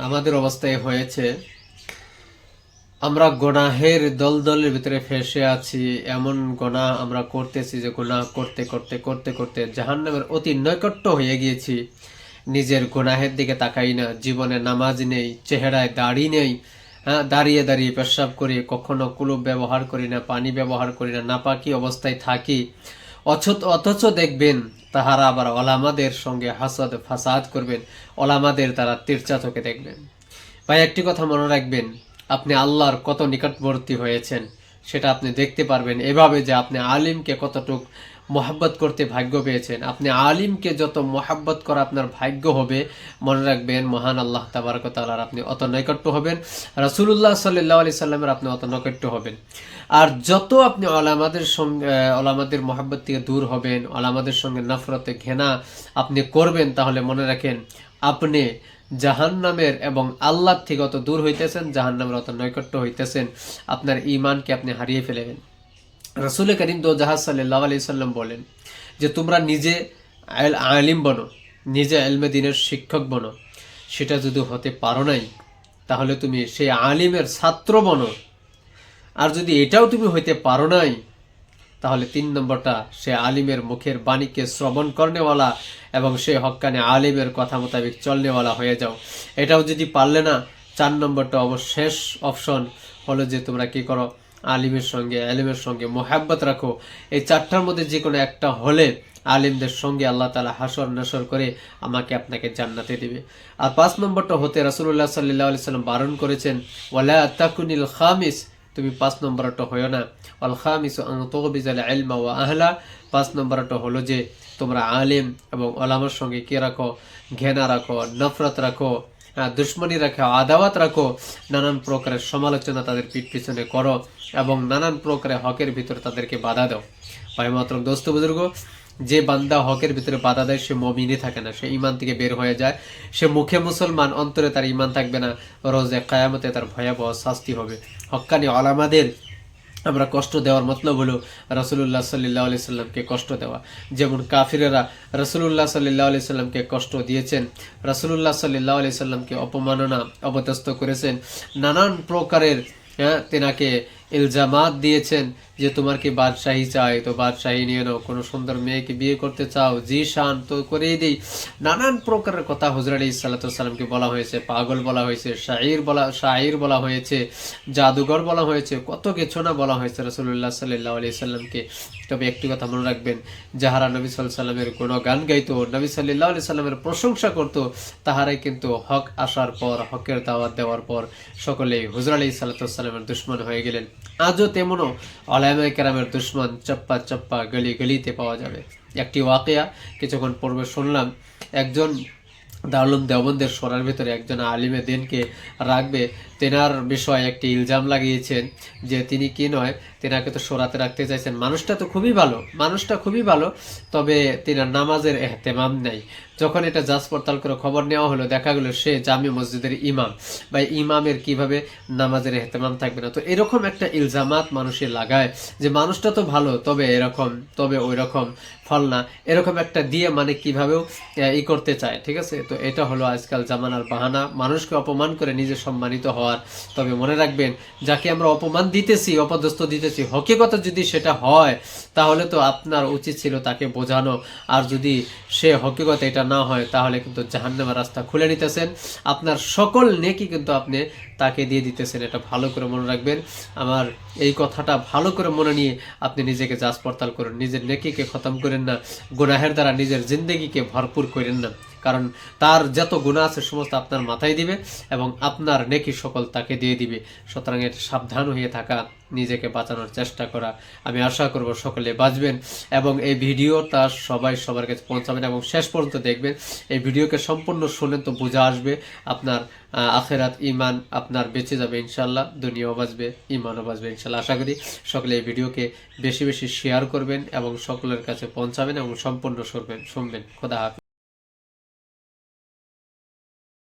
আমাদের অবস্থায় হয়েছে আমরা গুনাহের দলদলের ভিতরে ফেসে আছি। এমন গুনাহ আমরা করতেছি যে গুনাহ করতে করতে করতে করতে জাহান্নামের অতি নৈকট্য হয়ে গিয়েছি। নিজের গুনাহের দিকে তাকাই না, জীবনে নামাজ নেই, চেহারায় দাড়ি নেই, হ্যাঁ, দাঁড়িয়ে দাঁড়িয়ে পেশাব করি, কখনো কুলুপ ব্যবহার করি না, পানি ব্যবহার করি না, নাপাকি অবস্থায় থাকি। অথচ দেখবেন তাহারা আবার ওলামাদের সঙ্গে হাসাদ ফাসাদ করবেন, ওলামাদের তারা তিরচা চোখে দেখবেন। ভাই, একটি কথা মনে রাখবেন, আপনি আল্লাহর কত নিকটবর্তী হয়েছেন সেটা আপনি দেখতে পারবেন এভাবে যে আপনি আলিমকে কতটুক মোহাব্বত করতে ভাগ্য পেয়েছেন। আপনি আলিমকে যত মোহাব্বত করা আপনার ভাগ্য হবে, মনে রাখবেন মহান আল্লাহ তাবারক ওয়া তাআলার আপনি অত নৈকট্য হবেন, রাসূলুল্লাহ সাল্লাল্লাহু আলাইহি সাল্লামের আপনি অত নৈকট্য হবেন। আর যত আপনি ওলামাদের সঙ্গে ওলামাদের মোহাব্বত থেকে দূর হবেন, ওলামাদের সঙ্গে নফরতে ঘৃণা আপনি করবেন, তাহলে মনে রাখেন আপনি জাহান্নামের এবং আল্লাহর থেকে অত দূর হইতেছেন, জাহান্নামের অত নৈকট্য হইতেছেন, আপনার ঈমানকে আপনি হারিয়ে ফেলবেন। রাসূল করিম সাল্লাল্লাহু আলাইহি সাল্লাম বলেন যে তোমরা নিজে আলিম বনো, নিজে ইলমে দ্বীনের শিক্ষক বনো। সেটা যদি হতে পারো নাই, তাহলে তুমি সেই আলিমের ছাত্র বনো। আর যদি এটাও তুমি হইতে পারো নাই, তাহলে 3 নম্বরটা সে আলিমের মুখের বাণীকে শ্রবণ করনেওয়ালা এবং সে হক্কানে আলিমের কথা মোতাবেক চলনেওয়ালা হয়ে যাও। এটাও যদি পারলে না, 4 নম্বরটা অবশেষ অপশন হলো যে তোমরা কি করো, আলিমের সঙ্গে মোহাব্বত রাখো। এই 4টার মধ্যে যে কোনো একটা হলে আলিমদের সঙ্গে আল্লাহ তাআলা হাসর নাসর করে আমাকে আপনাকে জান্নাতে দিবে। আর 5 নম্বরটা হতে রাসূলুল্লাহ সাল্লাল্লাহু আলাইহি সাল্লাম বারণ করেছেন, ওয়ালা তাকুনিল খামিস, তুমি 5 নম্বরটা হইও না, আল খামিসু আন তুগবিজাল ইলমা ওয়া আহলা। 5 নম্বরটা হলো যে তোমরা আলিম এবং ওলামার সঙ্গে কি রাখো, ঘৃণা রাখো, নফরত রাখো, দুশ্মনী রাখো, আদাওয়াত রাখো, নানান প্রকারের সমালোচনা তাদের পিঠ পিছনে করো এবং নানান প্রকারের হকের ভিতরে তাদেরকে বাধা দাও। ভাই মহতরম, দোস্ত বুজুর্গ, যে বান্দা হকের ভিতরে বাধা দেয় সে মুমিনই থাকে না, সে ঈমান থেকে বের হয়ে যায়। সে মুখে মুসলমান, অন্তরে তার ঈমান থাকবে না। রোজে কিয়ামতে তার ভয়াবহ শাস্তি হবে। হক্কানি ওলামাদের আমরা কষ্ট দেওয়ার মতলব হলো রাসূলুল্লাহ সাল্লাল্লাহু আলাইহি সাল্লামকে কষ্ট দেওয়া। যেমন কাফিরেরা রাসূলুল্লাহ সাল্লাল্লাহু আলাইহি সাল্লামকে কষ্ট দিয়েছেন, রাসূলুল্লাহ সাল্লাল্লাহু আলাইহি সাল্লামকে অপমাননা অপদস্থ করেছেন, নানান প্রকারের তেনাকে ইলজামাত দিয়েছেন যে তোমার কি বাদশাহী চাই তো বাদশাহী নিয়ে নাও, কোনো সুন্দর মেয়েকে বিয়ে করতে চাও জি শান তো করেই দিই। নানান প্রকারের কথা হুজুর আলাইহিস সালাতু ওয়াস সালামকে বলা হয়েছে, পাগল বলা হয়েছে, শাঈর বলা হয়েছে, জাদুঘর বলা হয়েছে, কত কিছু না বলা হয়েছে রাসূলুল্লাহ সাল্লাল্লাহু আলাইহি সাল্লামকে। তবে একটি কথা মনে রাখবেন, যাহারা নবী সাল্লাল্লাহু আলাইহি সাল্লামের গুণগান গাইতো, নবী সাল্লাল্লাহু আলাইহি সাল্লামের প্রশংসা করত, তাহারাই কিন্তু হক আসার পর, হকের দাওয়াত দেওয়ার পর সকলেই হুজুর আলাইহিস সালাতু ওয়াস সালামের দুশমন হয়ে গেলেন। আজও তেমনও ওলামায়ে কেরামের দুশমন চপ্পা চপ্পা গলি গলিতে পাওয়া যাবে। একটি ওয়াকিয়া কিছুক্ষণ পূর্বে শুনলাম, একজন দারুল দেওবন্দের সরার ভিতরে একজন আলিমে দিনকে রাখবে, তেনার বিষয়ে একটি ইলজাম লাগিয়েছেন যে তিনি কি নয়, তেনাকে তো সরাতে রাখতে চাইছেন। মানুষটা তো খুবই ভালো, তবে তেনার নামাজের এহতেমাম নেই। যখন এটা যাচ পড়তাল করে খবর নেওয়া হলো, দেখা গেল সে জামি মসজিদের ইমাম, বা ইমামের কিভাবে নামাজের এহতেমাম থাকবে না। তো এরকম একটা ইলজামাত মানুষের লাগায় যে মানুষটা তো ভালো, তবে এরকম, তবে ওই রকম ফল না, এরকম একটা দিয়ে মানে কিভাবেও করতে চায়। ঠিক আছে, তো এটা হলো আজকাল জামানার বাহানা, মানুষকে অপমান করে নিজে সম্মানিত হওয়ার। তবে মনে রাখবেন, যাকে আমরা অপমান দিতেছি, অপদস্থ দিতেছি, হকিকতা যদি সেটা হয়, তাহলে তো আপনার উচিত ছিল তাকে বোঝানো। আর যদি সে হকিকতা এটা না হয়, তাহলে কিন্তু জাহান্নামের রাস্তা খুলে নিতেছেন, আপনার সকল নেকি কিন্তু আপনি তাকে দিয়ে দিতেছেন। এটা ভালো করে মনে রাখবেন। আমার এই কথাটা ভালো করে মনে নিয়ে আপনি নিজেকে যাচ পড়তাল করুন, নিজের নেকিকে খতম করেন না, গুনাহের দ্বারা নিজের জিন্দেগিকে ভরপুর করেন না। কারণ তার যত গুনাহ আছে সমস্ত আপনার মাথায় দিবে এবং আপনার নেকি সকল তাকে দিয়ে দিবে। সুতরাং এটা সাবধান হয়ে থাকা, নিজেকে বাঁচানোর চেষ্টা করা। আমি আশা করব সকলে বাঁচবেন এবং এই ভিডিওটা সবাই সবার কাছে পৌঁছাবেন এবং শেষ পর্যন্ত দেখবেন। এই ভিডিওকে সম্পূর্ণ শুনেন তো বোঝা আসবে, আপনার আখিরাত ঈমান আপনার বেঁচে যাবে ইনশাআল্লাহ, দুনিয়াও বাঁচবে, ঈমানও বাঁচবে ইনশাআল্লাহ। আশা করি সকলে এই ভিডিওকে বেশি বেশি শেয়ার করবেন এবং সকলের কাছে পৌঁছাবেন এবং সম্পূর্ণ শুনবেন। খোদা হাফেজ।